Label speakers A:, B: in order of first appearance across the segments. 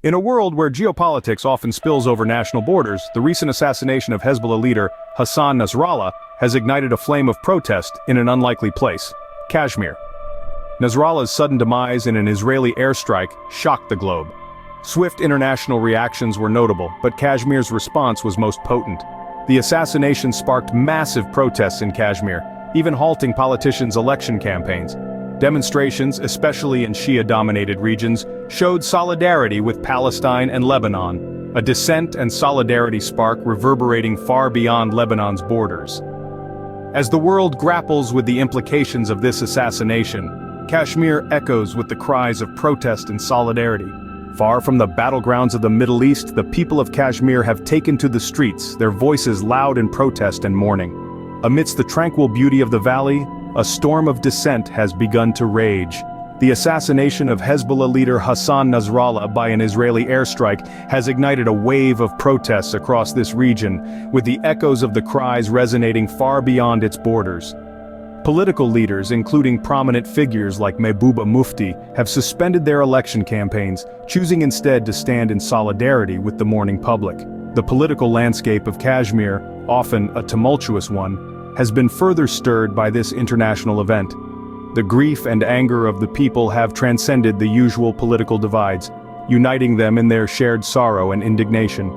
A: In a world where geopolitics often spills over national borders, the recent assassination of Hezbollah leader Hassan Nasrallah has ignited a flame of protest in an unlikely place: Kashmir. Nasrallah's sudden demise in an Israeli airstrike shocked the globe. Swift international reactions were notable, but Kashmir's response was most potent. The assassination sparked massive protests in Kashmir, even halting politicians' election campaigns. Demonstrations, especially in Shia-dominated regions, showed solidarity with Palestine and Lebanon, a dissent and solidarity spark reverberating far beyond Lebanon's borders. As the world grapples with the implications of this assassination, Kashmir echoes with the cries of protest and solidarity. Far from the battlegrounds of the Middle East, the people of Kashmir have taken to the streets, their voices loud in protest and mourning. Amidst the tranquil beauty of the valley, a storm of dissent has begun to rage. The assassination of Hezbollah leader Hassan Nasrallah by an Israeli airstrike has ignited a wave of protests across this region, with the echoes of the cries resonating far beyond its borders. Political leaders, including prominent figures like Mehbooba Mufti, have suspended their election campaigns, choosing instead to stand in solidarity with the mourning public. The political landscape of Kashmir, often a tumultuous one, has been further stirred by this international event. The grief and anger of the people have transcended the usual political divides, uniting them in their shared sorrow and indignation.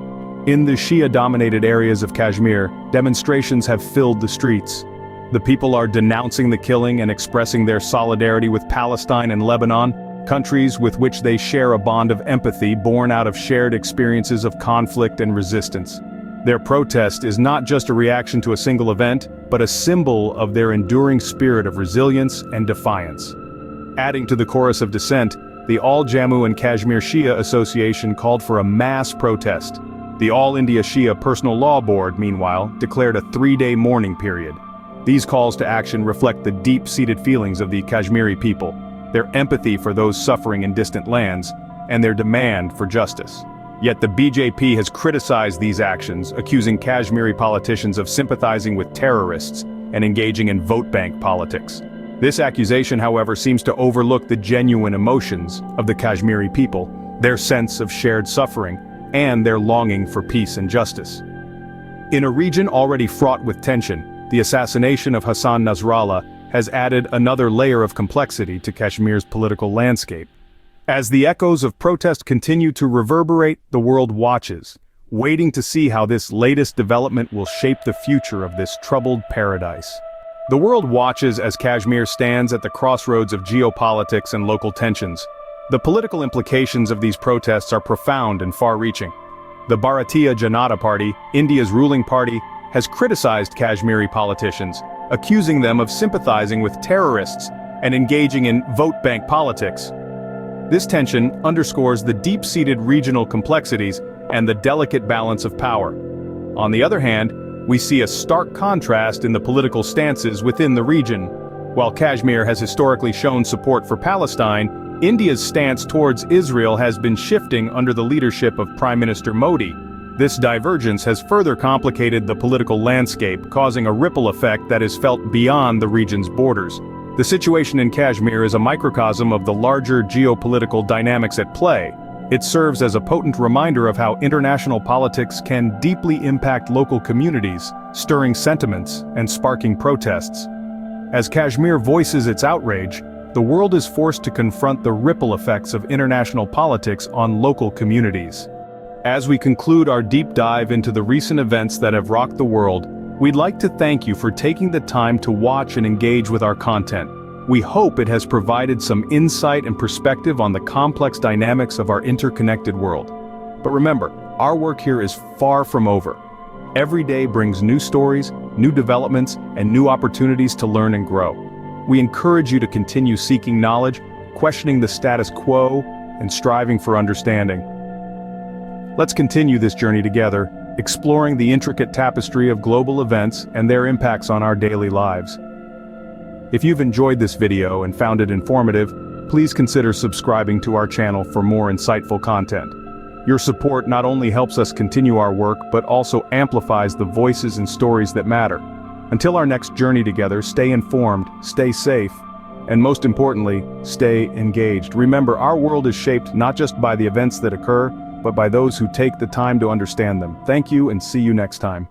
A: In the Shia-dominated areas of Kashmir, demonstrations have filled the streets. The people are denouncing the killing and expressing their solidarity with Palestine and Lebanon, countries with which they share a bond of empathy born out of shared experiences of conflict and resistance. Their protest is not just a reaction to a single event, but a symbol of their enduring spirit of resilience and defiance. Adding to the chorus of dissent, the All Jammu and Kashmir Shia Association called for a mass protest. The All India Shia Personal Law Board, meanwhile, declared a 3-day mourning period. These calls to action reflect the deep-seated feelings of the Kashmiri people, their empathy for those suffering in distant lands, and their demand for justice. Yet the BJP has criticized these actions, accusing Kashmiri politicians of sympathizing with terrorists and engaging in vote bank politics. This accusation, however, seems to overlook the genuine emotions of the Kashmiri people, their sense of shared suffering, and their longing for peace and justice. In a region already fraught with tension, the assassination of Hassan Nasrallah has added another layer of complexity to Kashmir's political landscape. As the echoes of protest continue to reverberate, the world watches, waiting to see how this latest development will shape the future of this troubled paradise. The world watches as Kashmir stands at the crossroads of geopolitics and local tensions. The political implications of these protests are profound and far-reaching. The Bharatiya Janata Party, India's ruling party, has criticized Kashmiri politicians, accusing them of sympathizing with terrorists and engaging in vote bank politics. This tension underscores the deep-seated regional complexities and the delicate balance of power. On the other hand, we see a stark contrast in the political stances within the region. While Kashmir has historically shown support for Palestine, India's stance towards Israel has been shifting under the leadership of Prime Minister Modi. This divergence has further complicated the political landscape, causing a ripple effect that is felt beyond the region's borders. The situation in Kashmir is a microcosm of the larger geopolitical dynamics at play. It serves as a potent reminder of how international politics can deeply impact local communities, stirring sentiments and sparking protests. As Kashmir voices its outrage, the world is forced to confront the ripple effects of international politics on local communities. As we conclude our deep dive into the recent events that have rocked the world, we'd like to thank you for taking the time to watch and engage with our content. We hope it has provided some insight and perspective on the complex dynamics of our interconnected world. But remember, our work here is far from over. Every day brings new stories, new developments, and new opportunities to learn and grow. We encourage you to continue seeking knowledge, questioning the status quo, and striving for understanding. Let's continue this journey together, exploring the intricate tapestry of global events and their impacts on our daily lives. If you've enjoyed this video and found it informative, please consider subscribing to our channel for more insightful content. Your support not only helps us continue our work, but also amplifies the voices and stories that matter. Until our next journey together, stay informed, stay safe, And most importantly, stay engaged. Remember, our world is shaped not just by the events that occur, but by those who take the time to understand them. Thank you and see you next time.